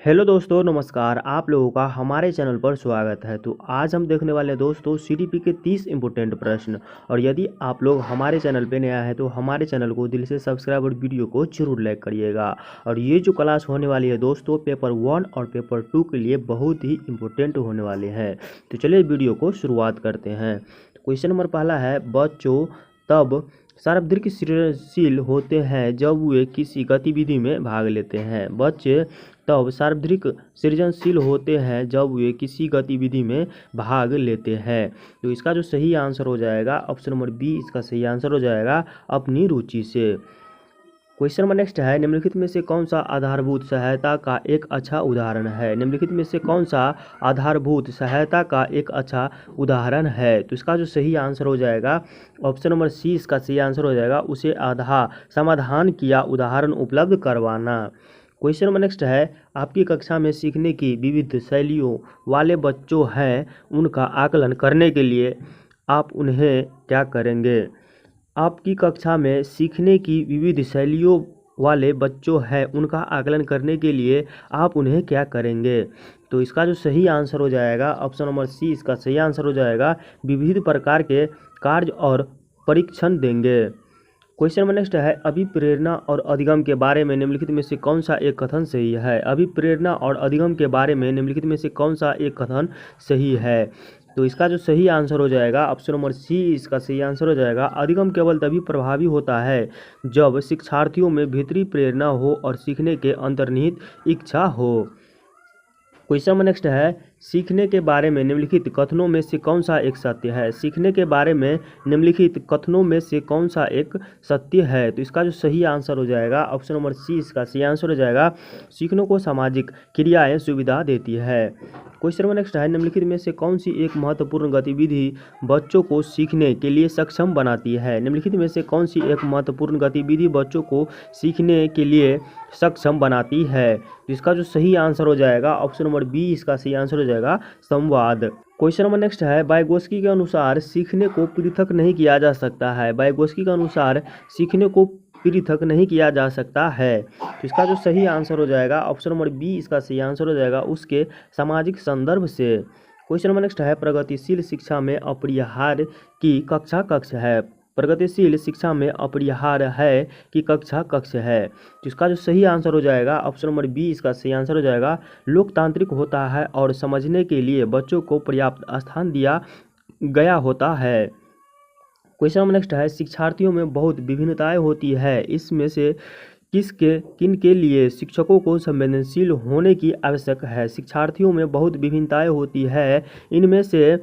Hello दोस्तों, नमस्कार। आप लोगों का हमारे चैनल पर स्वागत है। तो आज हम देखने वाले हैं दोस्तों सीडीपी के 30 इंपॉर्टेंट प्रश्न। और यदि आप लोग हमारे चैनल पर नया है तो हमारे चैनल को दिल से सब्सक्राइब और वीडियो को जरूर लाइक करिएगा। और ये जो क्लास होने वाली है दोस्तों पेपर 1 और पेपर 2 के लिए बहुत ही इंपॉर्टेंट होने वाले हैं। तो चलिए वीडियो को शुरुआत करते हैं। क्वेश्चन नंबर पहला है, बच्चों तब सार्वधिक सृजनशील होते हैं जब वे किसी गतिविधि में भाग लेते हैं। बच्चे तब सार्वधिक सृजनशील होते हैं जब वे किसी गतिविधि में भाग लेते हैं। तो इसका जो सही आंसर हो जाएगा ऑप्शन नंबर बी, इसका सही आंसर हो जाएगा अपनी रुचि से। क्वेश्चन नंबर नेक्स्ट है, निम्नलिखित में से कौन सा आधारभूत सहायता का एक अच्छा उदाहरण है। निम्नलिखित में से कौन सा आधारभूत सहायता का एक अच्छा उदाहरण है। तो इसका जो सही आंसर हो जाएगा ऑप्शन नंबर सी, इसका सही आंसर हो जाएगा उसे आधा समाधान किया उदाहरण उपलब्ध करवाना। क्वेश्चन नंबर नेक्स्ट है, आपकी कक्षा में सीखने की विविध शैलियों वाले बच्चों हैं, उनका आकलन करने के लिए आप उन्हें क्या करेंगे। आपकी कक्षा में सीखने की विविध शैलियों वाले बच्चों हैं, उनका आकलन करने के लिए आप उन्हें क्या करेंगे। तो इसका जो सही आंसर हो जाएगा ऑप्शन नंबर सी, इसका सही आंसर हो जाएगा विविध प्रकार के कार्य और परीक्षण देंगे। क्वेश्चन नंबर नेक्स्ट है, अभिप्रेरणा और अधिगम के बारे में निम्नलिखित में से कौन सा एक कथन सही है। अभिप्रेरणा और अधिगम के बारे में निम्नलिखित में से कौन सा एक कथन सही है। तो इसका जो सही आंसर हो जाएगा ऑप्शन नंबर सी, इसका सही आंसर हो जाएगा अधिगम केवल तभी प्रभावी होता है जब शिक्षार्थियों में भीतरी प्रेरणा हो और सीखने के अंतर्निहित इच्छा हो। क्वेश्चन नंबर नेक्स्ट है, सीखने के बारे में निम्नलिखित कथनों में से कौन सा एक सत्य है। सीखने के बारे में निम्नलिखित कथनों में से कौन सा एक सत्य है। तो इसका जो सही आंसर हो जाएगा ऑप्शन नंबर सी, इसका सही आंसर हो जाएगा सीखने को सामाजिक क्रियाएं सुविधा देती है। क्वेश्चन नंबर नेक्स्ट है, निम्नलिखित में से कौन सी एक महत्वपूर्ण गतिविधि बच्चों को सीखने के लिए सक्षम बनाती है। निम्नलिखित में से कौन सी एक महत्वपूर्ण गतिविधि बच्चों को सीखने के लिए सक्षम बनाती है। तो इसका जो सही आंसर हो जाएगा ऑप्शन नंबर बी, इसका सही आंसर हो जाएगा संवाद। क्वेश्चन नंबर नेक्स्ट है, वाइगोत्स्की के अनुसार सीखने को पृथक नहीं किया जा सकता है। वाइगोत्स्की के अनुसार सीखने को पृथक नहीं किया जा सकता है। तो इसका जो सही आंसर हो जाएगा ऑप्शन नंबर बी, इसका सही आंसर हो जाएगा उसके सामाजिक संदर्भ से। क्वेश्चन नंबर नेक्स्ट है, प्रगतिशील शिक्षा में अपरिहार्य की कक्षा कक्ष है। प्रगतिशील शिक्षा में अपरिहार्य है कि कक्षा कक्ष है। तो इसका जो सही आंसर हो जाएगा ऑप्शन नंबर बी, इसका सही आंसर हो जाएगा लोकतांत्रिक होता है और समझने के लिए बच्चों को पर्याप्त स्थान दिया गया होता है। क्वेश्चन नंबर नेक्स्ट है, शिक्षार्थियों में बहुत विभिन्नताएं होती है, इसमें से किन के लिए शिक्षकों को संवेदनशील होने की आवश्यक है। शिक्षार्थियों में बहुत विभिन्नताएं होती है, इनमें से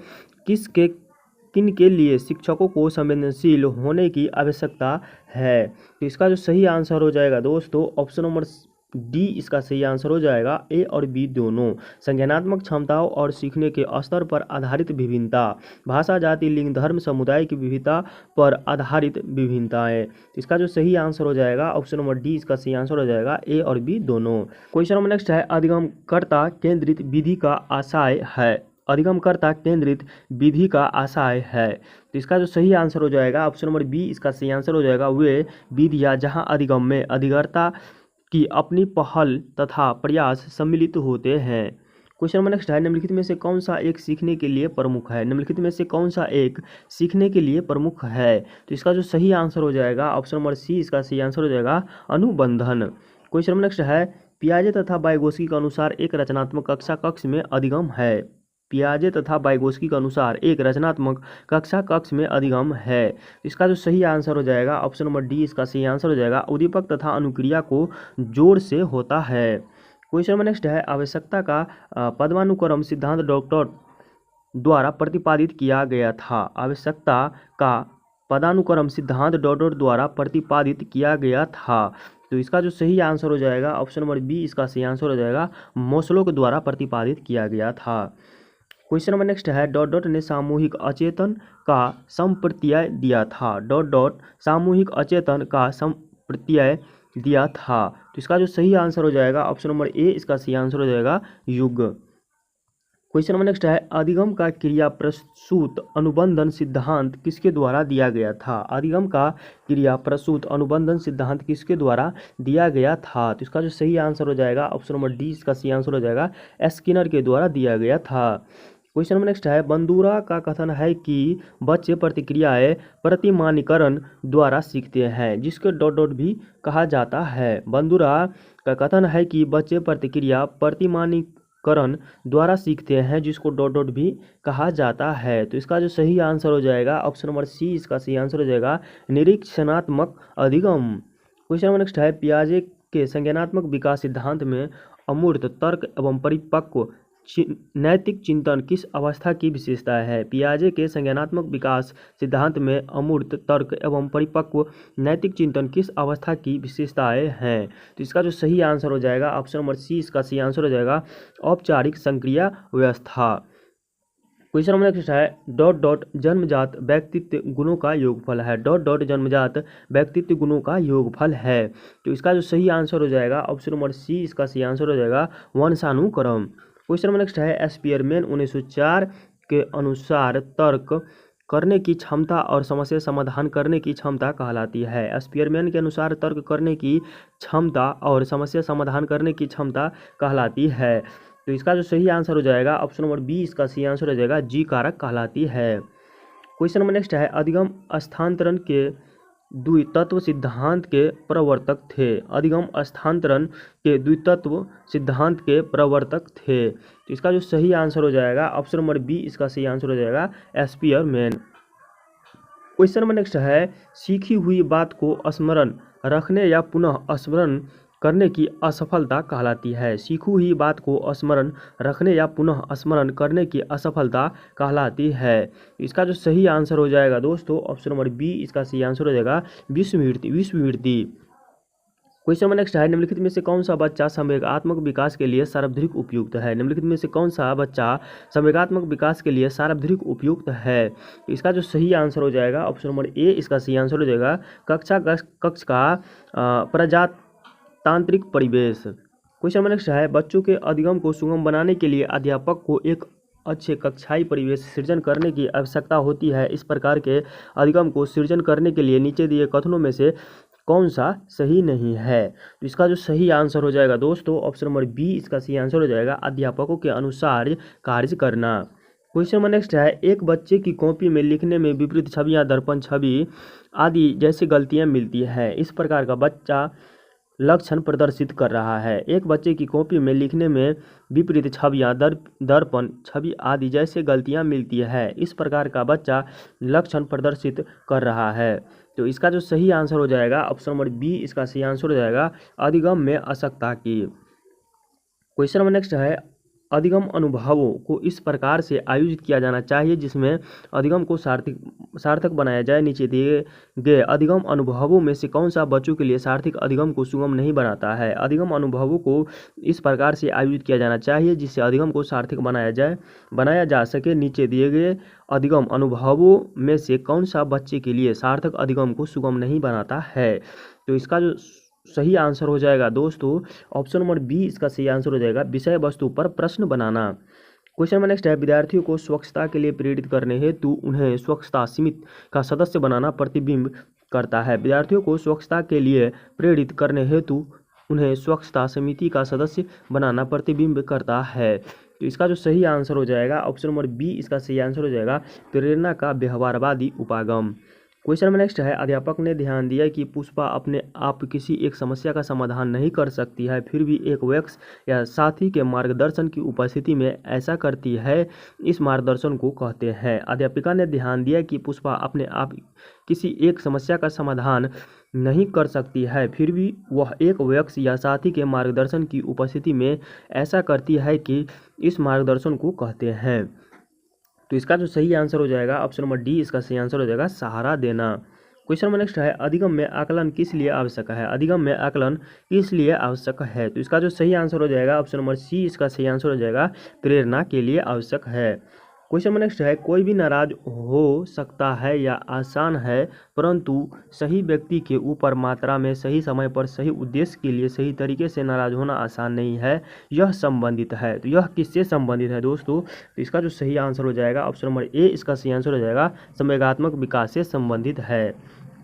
किन के लिए शिक्षकों को संवेदनशील होने की आवश्यकता है। तो इसका जो सही आंसर हो जाएगा दोस्तों ऑप्शन नंबर डी, इसका सही आंसर हो जाएगा ए और बी दोनों। संज्ञानात्मक क्षमताओं और सीखने के स्तर पर आधारित विभिन्नता, भाषा, जाति, लिंग, धर्म, समुदाय की विविधता पर आधारित विभिन्नताएं। इसका जो सही आंसर हो जाएगा ऑप्शन नंबर डी, इसका सही आंसर हो जाएगा ए और बी दोनों। क्वेश्चन नंबर नेक्स्ट है, अधिगमकर्ता केंद्रित विधि का आशय है। अधिगमकर्ता केंद्रित विधि का आशय है। तो इसका जो सही आंसर हो जाएगा ऑप्शन नंबर बी, इसका सही आंसर हो जाएगा वे विधियाँ जहाँ अधिगम में अधिकर्ता की अपनी पहल तथा प्रयास सम्मिलित होते हैं। क्वेश्चन नंबर नेक्स्ट है, निम्नलिखित में से कौन सा एक सीखने के लिए प्रमुख है। निम्नलिखित में से कौन सा एक सीखने के लिए प्रमुख है। तो इसका जो सही आंसर हो जाएगा ऑप्शन नंबर सी, इसका सही आंसर हो जाएगा अनुबंधन। क्वेश्चन नंबर नेक्स्ट है, पियाजे तथा वाइगोत्स्की के अनुसार एक रचनात्मक कक्षा कक्ष में अधिगम है। पियाजे तथा वाइगोत्स्की के अनुसार एक रचनात्मक कक्षा कक्ष में अधिगम है। इसका जो सही आंसर हो जाएगा ऑप्शन नंबर डी, इसका सही आंसर हो जाएगा उद्दीपक तथा अनुक्रिया को जोड़ से होता है। क्वेश्चन नंबर नेक्स्ट है, आवश्यकता का पदानुक्रम सिद्धांत डॉक्टर द्वारा प्रतिपादित किया गया था। आवश्यकता का पदानुक्रम सिद्धांत डॉक्टर द्वारा प्रतिपादित किया गया था। तो इसका जो सही आंसर हो जाएगा ऑप्शन नंबर बी, इसका सही आंसर हो जाएगा मोस्लो के द्वारा प्रतिपादित किया गया था। क्वेश्चन नंबर नेक्स्ट है, ने सामूहिक अचेतन का संप्रत्यय दिया था। सामूहिक अचेतन का संप्रत्यय दिया था। तो इसका जो सही आंसर हो जाएगा ऑप्शन नंबर ए, इसका सही आंसर हो जाएगा युग। क्वेश्चन नंबर नेक्स्ट है, अधिगम का क्रिया प्रसूत अनुबंधन सिद्धांत किसके द्वारा दिया गया था? अधिगम का क्रिया प्रसूत अनुबंधन सिद्धांत किसके द्वारा दिया गया था? तो इसका जो सही आंसर हो जाएगा ऑप्शन नंबर डी, इसका सही आंसर हो जाएगा स्किनर के द्वारा दिया गया था। क्वेश्चन नंबर नेक्स्ट है, बंदूरा का कथन है कि बच्चे प्रतिक्रियाएं प्रतिमानीकरण द्वारा सीखते हैं, जिसको डॉट डॉट भी कहा जाता है। बंदूरा का कथन है कि बच्चे प्रतिक्रिया प्रतिमानीकरण द्वारा सीखते हैं, जिसको डॉट डॉट भी कहा जाता है। तो इसका जो सही आंसर हो जाएगा ऑप्शन नंबर सी, इसका सही आंसर हो जाएगा निरीक्षणात्मक अधिगम। क्वेश्चन नंबर नेक्स्ट है, पियाजे के संज्ञानात्मक विकास सिद्धांत में अमूर्त तर्क एवं परिपक्व नैतिक चिंतन किस अवस्था की विशेषता है? पियाजे के संज्ञानात्मक विकास सिद्धांत में अमूर्त तर्क एवं परिपक्व नैतिक चिंतन किस अवस्था की विशेषताएं हैं? तो इसका जो सही आंसर हो जाएगा ऑप्शन नंबर सी, इसका सही आंसर हो जाएगा औपचारिक संक्रिया व्यवस्था। क्वेश्चन नंबर नेक्स्ट है, डॉट डॉट जन्मजात व्यक्तित्व गुणों का योगफल है। डॉट डॉट जन्मजात व्यक्तित्व गुणों का योगफल है। तो इसका जो सही आंसर हो जाएगा ऑप्शन नंबर सी, इसका सही आंसर हो जाएगा वंशानुक्रम। क्वेश्चन नंबर नेक्स्ट है, स्पीयरमैन 1904 के अनुसार तर्क करने की क्षमता और समस्या समाधान करने की क्षमता कहलाती है। स्पीयरमैन के अनुसार तर्क करने की क्षमता और समस्या समाधान करने की क्षमता कहलाती है। तो इसका जो सही आंसर हो जाएगा ऑप्शन नंबर बी, इसका सही आंसर हो जाएगा जी कारक कहलाती है। क्वेश्चन नंबर नेक्स्ट है, अधिगम स्थानांतरण के द्वितत्व सिद्धांत के प्रवर्तक थे। अधिगम स्थानांतरण के द्वितत्व सिद्धांत के प्रवर्तक थे। तो इसका जो सही आंसर हो जाएगा ऑप्शन नंबर बी, इसका सही आंसर हो जाएगा स्पीयरमैन। क्वेश्चन नंबर नेक्स्ट है, सीखी हुई बात को स्मरण रखने या पुनः स्मरण करने की असफलता कहलाती है। सीखी हुई बात को स्मरण रखने या पुनः स्मरण करने की असफलता कहलाती है। इसका जो सही आंसर हो जाएगा दोस्तों ऑप्शन नंबर बी, इसका सही आंसर हो जाएगा विस्मृति। क्वेश्चन नंबर नेक्स्ट है, निम्नलिखित में से कौन सा बच्चा संवेगात्मक विकास के लिए सार्वधिक उपयुक्त है? निम्नलिखित में से कौन सा बच्चा संवेगात्मक विकास के लिए सार्वधिक उपयुक्त है? इसका जो सही आंसर हो जाएगा ऑप्शन नंबर ए, इसका सही आंसर हो जाएगा कक्ष का प्रजातांत्रिक परिवेश। क्वेश्चन नंबर नेक्स्ट है, बच्चों के अधिगम को सुगम बनाने के लिए अध्यापक को एक अच्छे कक्षाई परिवेश सृजन करने की आवश्यकता होती है। इस प्रकार के अधिगम को सृजन करने के लिए नीचे दिए कथनों में से कौन सा सही नहीं है? तो इसका जो सही आंसर हो जाएगा दोस्तों ऑप्शन नंबर बी, इसका सही आंसर हो जाएगा अध्यापकों के अनुसार कार्य करना। क्वेश्चन नंबर नेक्स्ट है, एक बच्चे की कॉपी में लिखने में विपरीत छवियां, दर्पण छवि आदि जैसी गलतियां मिलती है। इस प्रकार का बच्चा लक्षण प्रदर्शित कर रहा है। एक बच्चे की कॉपी में लिखने में विपरीत छवियां, दर्पण छवि आदि जैसे गलतियां मिलती है। इस प्रकार का बच्चा लक्षण प्रदर्शित कर रहा है। तो इसका जो सही आंसर हो जाएगा ऑप्शन नंबर बी, इसका सही आंसर हो जाएगा अधिगम में असक्ता की। क्वेश्चन नंबर नेक्स्ट है, अधिगम अनुभवों को इस प्रकार से आयोजित किया जाना चाहिए जिसमें अधिगम को सार्थक बनाया जाए। नीचे दिए गए अधिगम अनुभवों में से कौन सा बच्चों के लिए सार्थक अधिगम को सुगम नहीं बनाता है? अधिगम अनुभवों को इस प्रकार से आयोजित किया जाना चाहिए जिससे अधिगम को सार्थक बनाया जा सके। नीचे दिए गए अधिगम अनुभवों में से कौन सा बच्चे के लिए सार्थक अधिगम को सुगम नहीं बनाता है? तो इसका जो सही आंसर हो जाएगा दोस्तों ऑप्शन नंबर बी, इसका सही आंसर हो जाएगा विषय वस्तु पर प्रश्न बनाना। क्वेश्चन नंबर नेक्स्ट है, विद्यार्थियों को स्वच्छता के लिए प्रेरित करने हेतु उन्हें स्वच्छता समिति का सदस्य बनाना प्रतिबिंब करता है। विद्यार्थियों को स्वच्छता के लिए प्रेरित करने हेतु उन्हें स्वच्छता समिति का सदस्य बनाना प्रतिबिंब करता है। तो इसका जो सही आंसर हो जाएगा ऑप्शन नंबर बी, इसका सही आंसर हो जाएगा प्रेरणा का व्यवहारवादी उपागम। क्वेश्चन नंबर नेक्स्ट है, अध्यापक ने ध्यान दिया कि पुष्पा अपने आप किसी एक समस्या का समाधान नहीं कर सकती है, फिर भी एक वयस्क या साथी के मार्गदर्शन की उपस्थिति में ऐसा करती है। इस मार्गदर्शन को कहते हैं। अध्यापिका ने ध्यान दिया कि पुष्पा अपने आप किसी एक समस्या का समाधान नहीं कर सकती है, फिर भी वह एक वयस्क या साथी के मार्गदर्शन की उपस्थिति में ऐसा करती है कि इस मार्गदर्शन को कहते हैं। तो इसका जो सही आंसर हो जाएगा ऑप्शन नंबर डी, इसका सही आंसर हो जाएगा सहारा देना। क्वेश्चन नंबर नेक्स्ट है, अधिगम में आकलन किस लिए आवश्यक है? अधिगम में आकलन किस लिए आवश्यक है? तो इसका जो सही आंसर हो जाएगा ऑप्शन नंबर सी, इसका सही आंसर हो जाएगा प्रेरणा के लिए आवश्यक है। क्वेश्चन नंबर नेक्स्ट है, कोई भी नाराज हो सकता है या आसान है, परंतु सही व्यक्ति के ऊपर मात्रा में सही समय पर सही उद्देश्य के लिए सही तरीके से नाराज होना आसान नहीं है, यह संबंधित है। तो यह किससे संबंधित है दोस्तों? तो इसका जो सही आंसर हो जाएगा ऑप्शन नंबर ए, इसका सही आंसर हो जाएगा संवेगात्मक विकास से संबंधित है।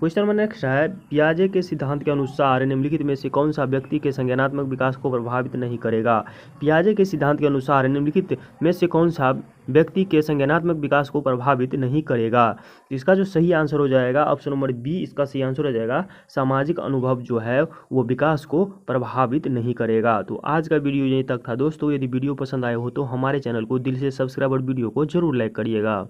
क्वेश्चन नंबर नेक्स्ट है, पियाजे के सिद्धांत के अनुसार निम्नलिखित में से कौन सा व्यक्ति के संज्ञानात्मक विकास को प्रभावित नहीं करेगा? पियाजे के सिद्धांत के अनुसार निम्नलिखित में से कौन सा व्यक्ति के संज्ञानात्मक विकास को प्रभावित नहीं करेगा? तो इसका जो सही आंसर हो जाएगा ऑप्शन नंबर बी, इसका सही आंसर हो जाएगा सामाजिक अनुभव जो है वो विकास को प्रभावित नहीं करेगा। तो आज का वीडियो यहीं तक था दोस्तों। यदि वीडियो पसंद आए हो तो हमारे चैनल को दिल से सब्सक्राइब और वीडियो को जरूर लाइक करिएगा।